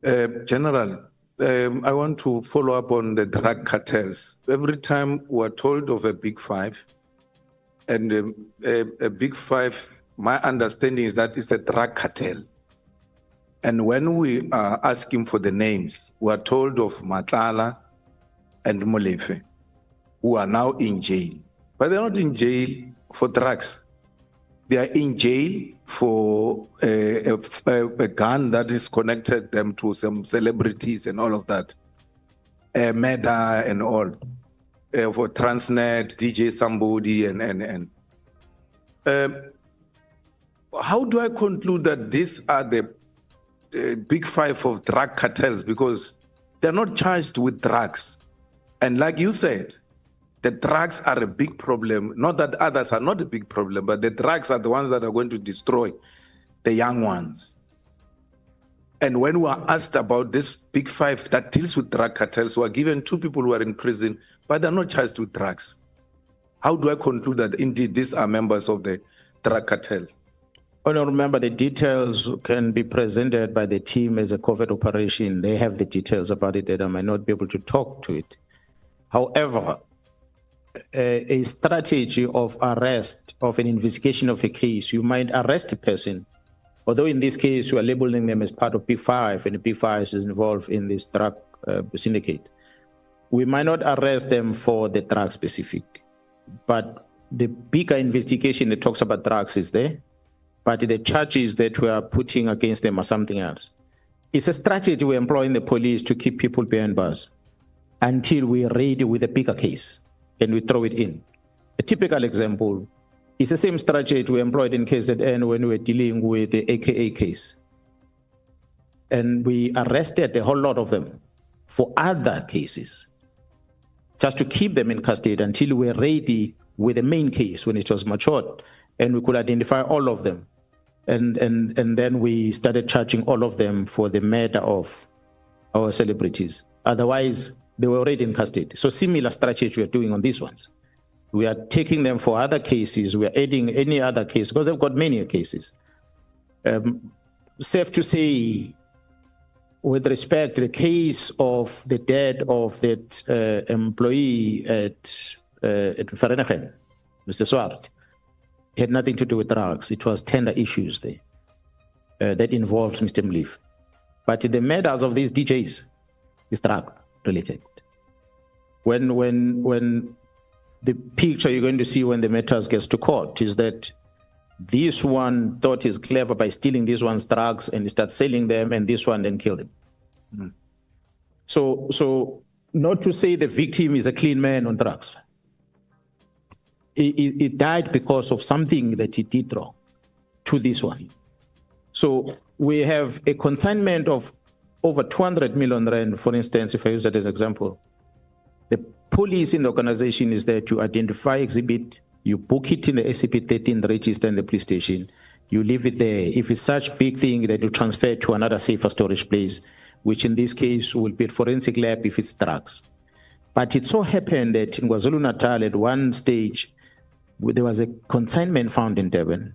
General, I want to follow up on the drug cartels. Every time we're told of a big five, and a big five, my understanding is that it's a drug cartel. And when we are asking for the names, we are told of Matlala and Molefe, who are now in jail. But they're not in jail for drugs. They are in jail for a gun that is connected them to some celebrities and all of that. Meta and all. For Transnet, DJ Sumbody and. How do I conclude that these are the big five of drug cartels? Because they're not charged with drugs. And like you said, the drugs are a big problem. Not that others are not a big problem, but the drugs are the ones that are going to destroy the young ones. And when we are asked about this big five that deals with drug cartels, we are given 2 people who are in prison, but they're not charged with drugs. How do I conclude that indeed these are members of the drug cartel? Honorable Member, the details can be presented by the team as a covert operation. They have the details about it that I might not be able to talk to it. However, a strategy of arrest, of an investigation of a case, you might arrest a person, although in this case you are labeling them as part of Big Five, and the Big Five is involved in this drug syndicate. We might not arrest them for the drug specific, but the bigger investigation that talks about drugs is there, but the charges that we are putting against them are something else. It's a strategy we employ in the police to keep people behind bars until we are ready with a bigger case. And we throw it in. A typical example is the same strategy we employed in KZN when we were dealing with the AKA case. And we arrested a whole lot of them for other cases, just to keep them in custody until we were ready with the main case when it was matured, and we could identify all of them. And then we started charging all of them for the murder of our celebrities. Otherwise, they were already in custody. So similar strategy we are doing on these ones. We are taking them for other cases. We are adding any other case because they've got many cases. Safe to say, with respect to the case of the death of that employee at Vereeniging, Mr. Swart, it had nothing to do with drugs. It was tender issues there that involves Mr. Mleef. But the murders of these DJs is drug related. When the picture you're going to see when the matters gets to court is that this one thought he's clever by stealing this one's drugs and he starts selling them, and this one then killed him. Mm. So not to say the victim is a clean man on drugs. He died because of something that he did wrong to this one. So we have a consignment of over 200 million rand, for instance, if I use that as an example. The police in the organization is there to identify exhibit, you book it in the SCP-13 register in the police station, you leave it there. If it's such big thing that you transfer it to another safer storage place, which in this case will be a forensic lab if it's drugs. But it so happened that in KwaZulu-Natal at one stage, there was a consignment found in Durban.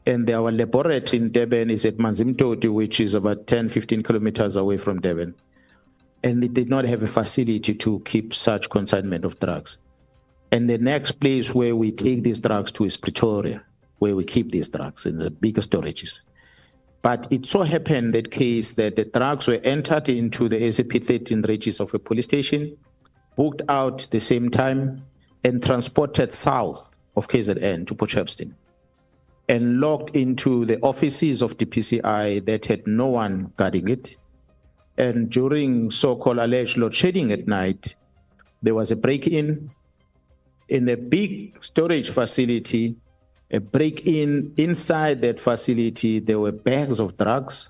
And our laboratory in Durban is at Manzimtoti, which is about 10, 15 kilometers away from Durban. And they did not have a facility to keep such consignment of drugs. And the next place where we take these drugs to is Pretoria, where we keep these drugs in the bigger storages. But it so happened that case that the drugs were entered into the SCP-13 register of a police station, booked out the same time, and transported south of KZN to Port Shepstone, and locked into the offices of the PCI that had no one guarding it. And during so-called alleged load shedding at night, there was a break-in in a big storage facility. A break-in inside that facility, there were bags of drugs,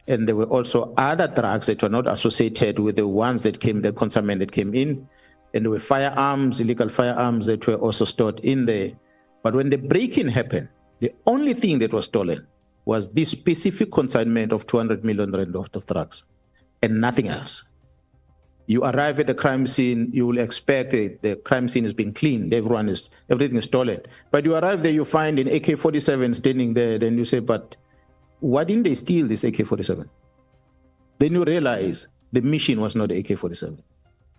and there were also other drugs that were not associated with the ones that came, the consignment that came in. And there were firearms, illegal firearms that were also stored in there. But when the break-in happened, the only thing that was stolen was this specific consignment of 200 million rand of drugs and nothing else. You arrive at the crime scene, you will expect the crime scene is being cleaned, everything is stolen. But you arrive there, you find an AK-47 standing there, then you say, but why didn't they steal this AK-47? Then you realize the mission was not AK-47.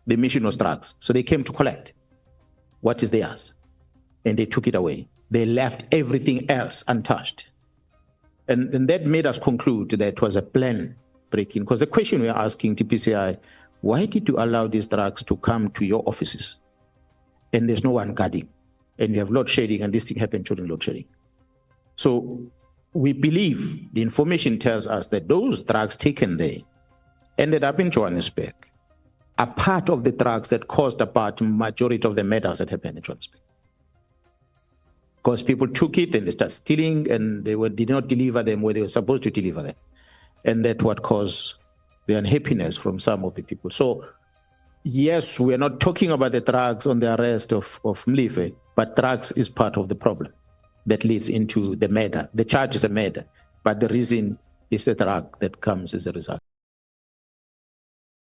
The mission was drugs. So they came to collect what is theirs, and they took it away. They left everything else untouched. And that made us conclude that it was a plan breaking. Because the question we are asking TPCI, why did you allow these drugs to come to your offices? And there's no one guarding. And you have load shedding, and this thing happened during load shedding. So we believe the information tells us that those drugs taken there ended up in Johannesburg are part of the drugs that caused about majority of the murders that happened in Johannesburg. Because people took it and they started stealing, and they did not deliver them where they were supposed to deliver them. And that's what caused the unhappiness from some of the people. So yes, we are not talking about the drugs on the arrest of Mlife, but drugs is part of the problem that leads into the murder. The charge is a murder, but the reason is the drug that comes as a result.